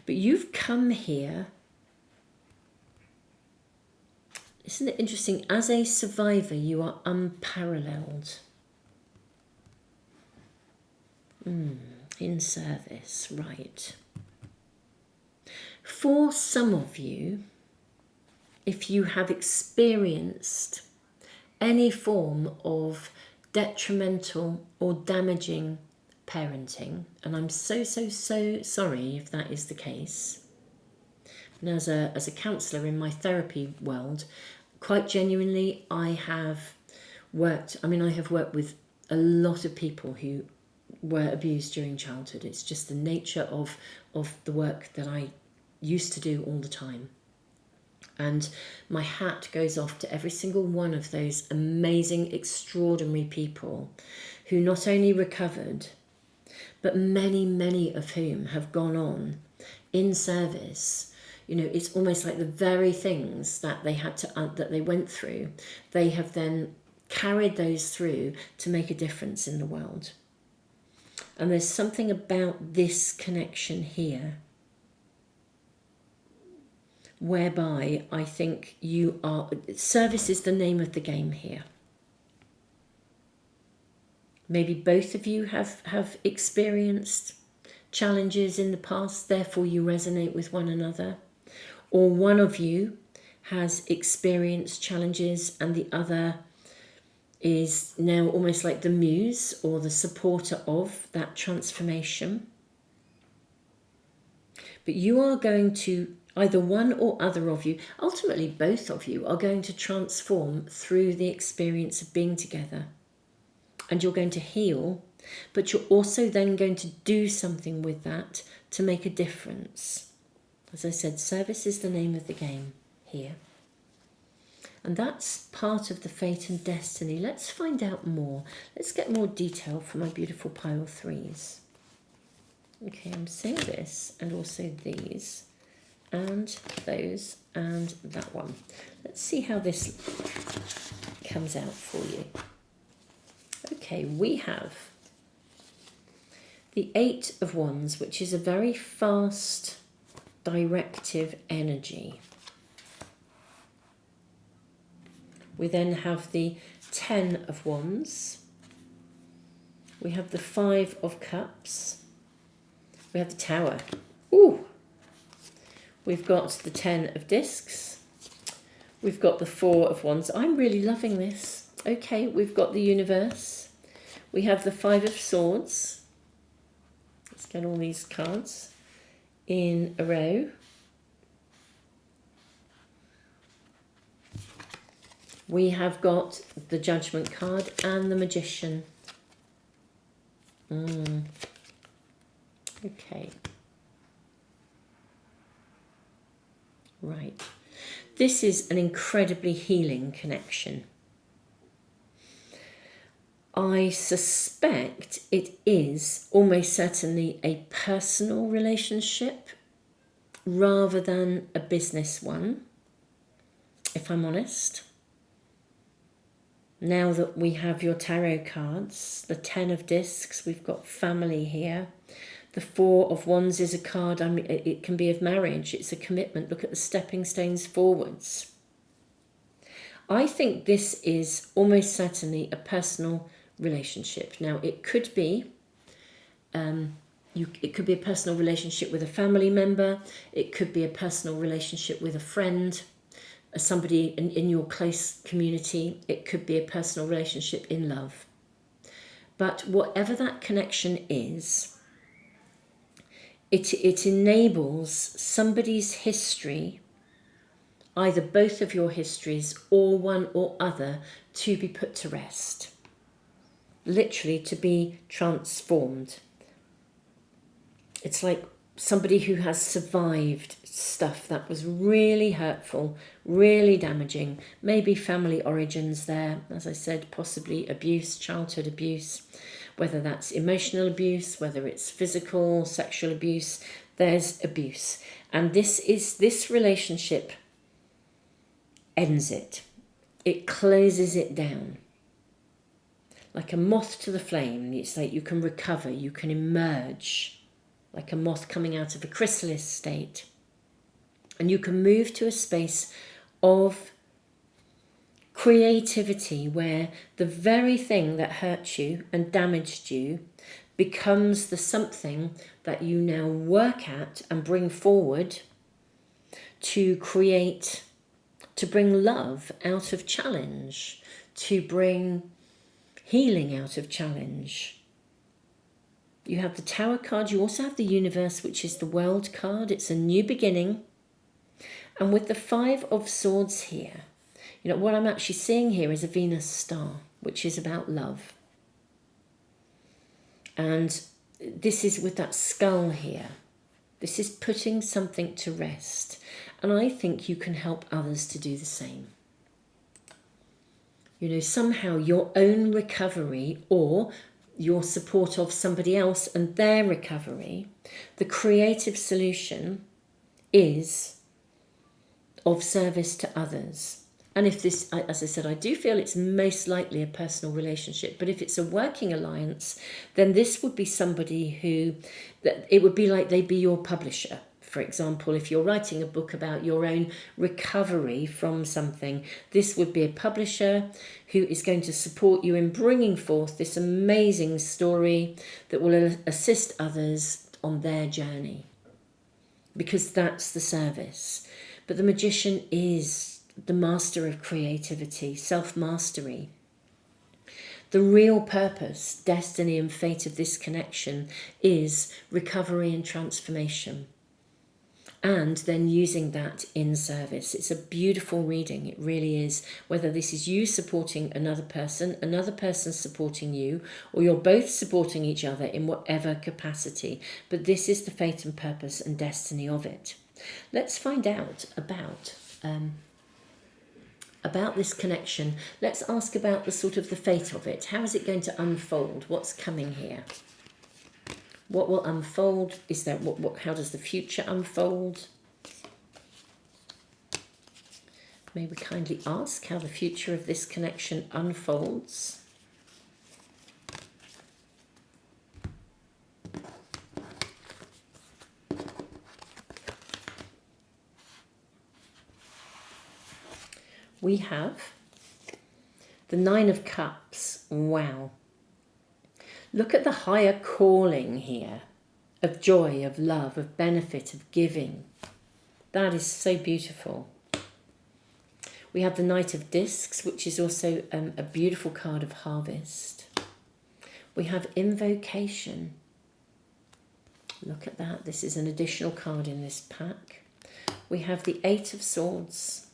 But you've come here, isn't it interesting? As a survivor, you are unparalleled. In service, right. For some of you, if you have experienced any form of detrimental or damaging parenting, and I'm so sorry if that is the case. And as a counsellor in my therapy world, quite genuinely, I have worked with a lot of people who were abused during childhood. It's just the nature of the work that I used to do all the time. And my hat goes off to every single one of those amazing, extraordinary people who not only recovered, but many of whom have gone on in service. It's almost like the very things that they had to that they went through, they have then carried those through to make a difference in the world. And there's something about this connection here whereby I think service is the name of the game here. Maybe both of you have experienced challenges in the past, therefore you resonate with one another. Or one of you has experienced challenges and the other is now almost like the muse or the supporter of that transformation. But you are going to, either one or other of you, ultimately both of you, are going to transform through the experience of being together. And you're going to heal, but you're also then going to do something with that to make a difference. As I said, service is the name of the game. here. And that's part of the fate and destiny. Let's find out more. Let's get more detail from my beautiful pile 3s. Okay, I'm seeing this and also these and those and that one. Let's see how this comes out for you. Okay, we have the 8 of Wands, which is a very fast, directive energy. We then have the 10 of Wands. We have the 5 of Cups. We have the Tower. Ooh! We've got the 10 of Discs. We've got the 4 of Wands. I'm really loving this. Okay, we've got the Universe. We have the 5 of Swords. Let's get all these cards in a row. We have got the Judgment card and the Magician. Okay. Right. This is an incredibly healing connection. I suspect it is almost certainly a personal relationship rather than a business one, if I'm honest. Now that we have your tarot cards, the 10 of Discs, we've got family here. The 4 of Wands is a card, it can be of marriage, it's a commitment. Look at the stepping stones forwards. I think this is almost certainly a personal relationship. Now, it could be it could be a personal relationship with a family member. It could be a personal relationship with a friend, somebody in your close community. It could be a personal relationship in love. But whatever that connection is, it enables somebody's history, either both of your histories or one or other, to be put to rest. Literally to be transformed. It's like somebody who has survived stuff that was really hurtful, really damaging, maybe family origins there, as I said, possibly abuse, childhood abuse, whether that's emotional abuse, whether it's physical, sexual abuse, there's abuse. And this relationship ends it. It closes it down. Like a moth to the flame, it's like you can recover, you can emerge, like a moth coming out of a chrysalis state. And you can move to a space of creativity where the very thing that hurt you and damaged you becomes the something that you now work at and bring forward to create, to bring love out of challenge, to bring healing out of challenge. You have the Tower card. You also have the Universe, which is the World card. It's a new beginning. And with the 5 of Swords here, you know, what I'm actually seeing here is a Venus star, which is about love. And this is with that skull here. This is putting something to rest. And I think you can help others to do the same. You know, somehow your own recovery or your support of somebody else and their recovery, the creative solution is of service to others. And if this, as I said, I do feel it's most likely a personal relationship, but if it's a working alliance, then this would be somebody who, that it would be like they'd be your publisher. For example, if you're writing a book about your own recovery from something, this would be a publisher who is going to support you in bringing forth this amazing story that will assist others on their journey, because that's the service. But the Magician is the master of creativity, self-mastery. The real purpose, destiny and fate of this connection is recovery and transformation. And then using that in service. It's a beautiful reading, it really is. Whether this is you supporting another person supporting you, or you're both supporting each other in whatever capacity. But this is the fate and purpose and destiny of it. Let's find out about about this connection. Let's ask about the sort of the fate of it. How is it going to unfold? What's coming here? What will unfold? Is there how does the future unfold? May we kindly ask how the future of this connection unfolds? We have the Nine of Cups. Wow. Look at the higher calling here of joy, of love, of benefit, of giving. That is so beautiful. We have the Knight of Discs, which is also a beautiful card of harvest. We have Invocation. Look at that. This is an additional card in this pack. We have the Eight of Swords,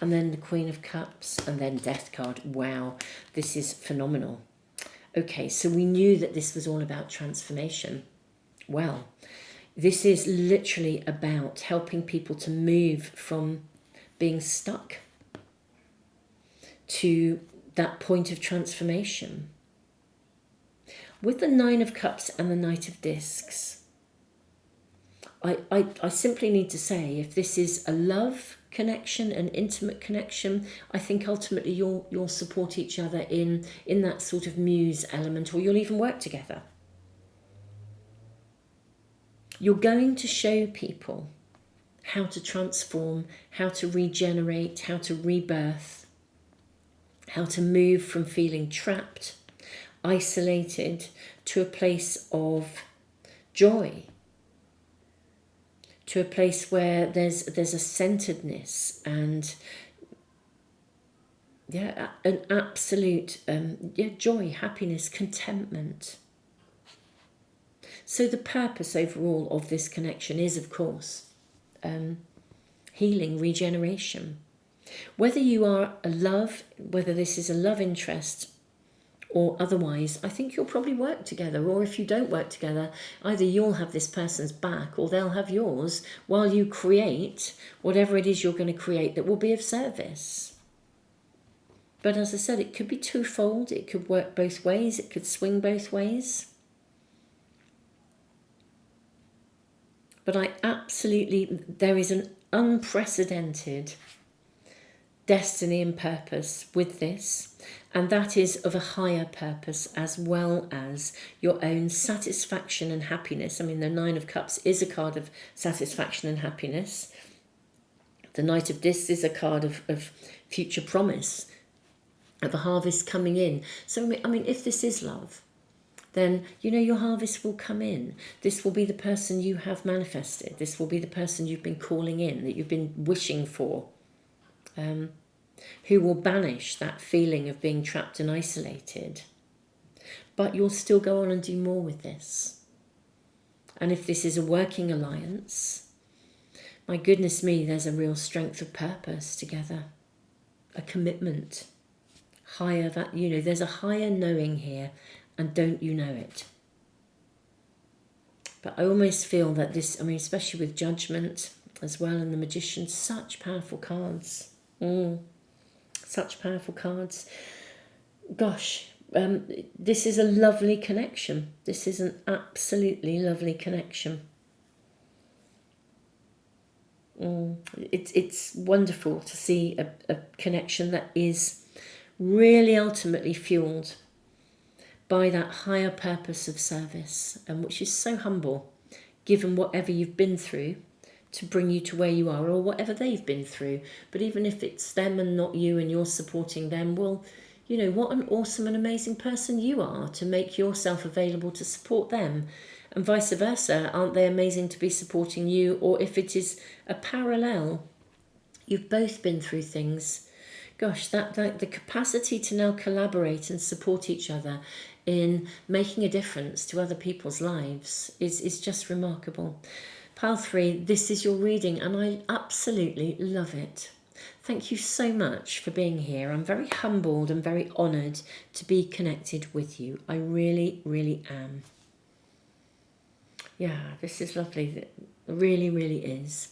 and then the Queen of Cups, and then Death card. Wow, this is phenomenal. Okay, so we knew that this was all about transformation. Well, this is literally about helping people to move from being stuck to that point of transformation. With the Nine of Cups and the Knight of Discs, I simply need to say, if this is a love connection, an intimate connection, I think ultimately you'll support each other in that sort of muse element, or you'll even work together. You're going to show people how to transform, how to regenerate, how to rebirth, how to move from feeling trapped, isolated, to a place of joy, to a place where there's a centeredness and an absolute joy, happiness, contentment. So the purpose overall of this connection is, of course, healing, regeneration. Whether you are whether this is a love interest or otherwise, I think you'll probably work together. Or if you don't work together, either you'll have this person's back or they'll have yours while you create whatever it is you're going to create that will be of service. But as I said, it could be twofold. It could work both ways. It could swing both ways. But there is an unprecedented destiny and purpose with this, and that is of a higher purpose as well as your own satisfaction and happiness. I mean, the Nine of Cups is a card of satisfaction and happiness. The Knight of Discs is a card of future promise, of a harvest coming in. So, I mean, if this is love, then, your harvest will come in. This will be the person you have manifested. This will be the person you've been calling in, that you've been wishing for, who will banish that feeling of being trapped and isolated. But you'll still go on and do more with this. And if this is a working alliance, my goodness me, there's a real strength of purpose together, a commitment, there's a higher knowing here. And don't you know it? But I almost feel that this, especially with Judgment as well and the Magician, such powerful cards. Such powerful cards. Gosh, this is a lovely connection. This is an absolutely lovely connection. It's wonderful to see a connection that is really ultimately fueled by that higher purpose of service, and which is so humble, given whatever you've been through to bring you to where you are, or whatever they've been through. But even if it's them and not you, and you're supporting them, well, what an awesome and amazing person you are to make yourself available to support them, and vice versa. Aren't they amazing to be supporting you? Or if it is a parallel, you've both been through things. Gosh, that the capacity to now collaborate and support each other in making a difference to other people's lives is just remarkable. Pile 3, this is your reading, and I absolutely love it. Thank you so much for being here. I'm very humbled and very honoured to be connected with you. I really, really am. Yeah, this is lovely. It really, really is.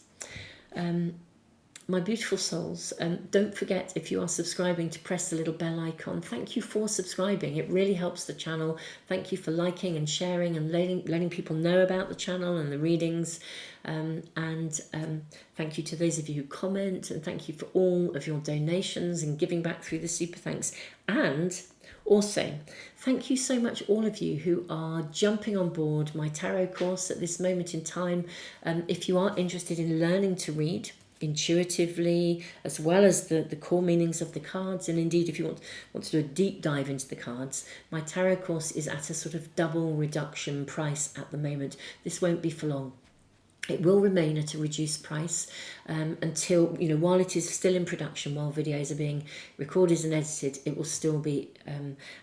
my beautiful souls, don't forget, if you are subscribing, to press the little bell icon. Thank you for subscribing. It really helps the channel. Thank you for liking and sharing and letting people know about the channel and the readings. Thank you to those of you who comment, and thank you for all of your donations and giving back through the super thanks. And also, thank you so much, all of you who are jumping on board my tarot course at this moment in time. If you are interested in learning to read intuitively, as well as the core meanings of the cards, and indeed if you want to do a deep dive into the cards, my tarot course is at a sort of double reduction price at the moment. This won't be for long. It will remain at a reduced price until, while it is still in production, while videos are being recorded and edited, it will still be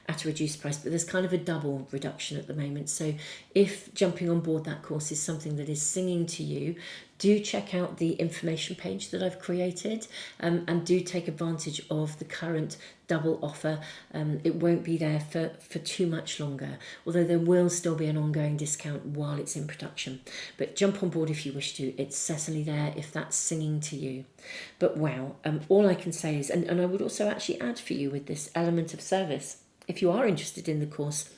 at a reduced price. But there's kind of a double reduction at the moment. So if jumping on board that course is something that is singing to you, do check out the information page that I've created, and do take advantage of the current double offer. It won't be there for too much longer, although there will still be an ongoing discount while it's in production. But jump on board if you wish to. It's certainly there if that's singing to you. But wow, all I can say is, and I would also actually add for you with this element of service, if you are interested in the course,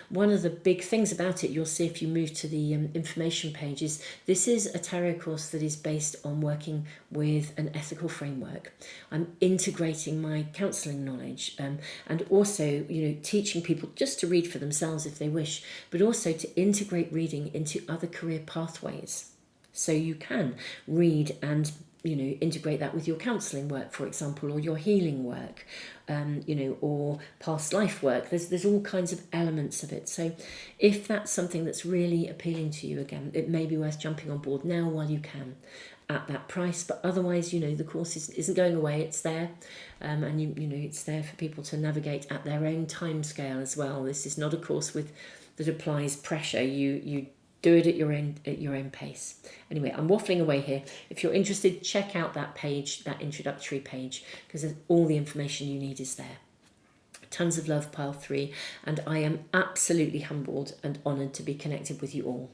one of the big things about it, you'll see if you move to the information page, is this is a tarot course that is based on working with an ethical framework. I'm integrating my counselling knowledge, and also, teaching people just to read for themselves if they wish, but also to integrate reading into other career pathways. So you can read and integrate that with your counselling work, for example, or your healing work, or past life work. There's all kinds of elements of it. So if that's something that's really appealing to you, again, it may be worth jumping on board now while you can at that price. But otherwise, the course isn't going away. It's there, and it's there for people to navigate at their own time scale as well. This is not a course that applies pressure. You do it at your own pace. Anyway, I'm waffling away here. If you're interested, check out that page, that introductory page, because all the information you need is there. Tons of love, Pile 3, and I am absolutely humbled and honoured to be connected with you all.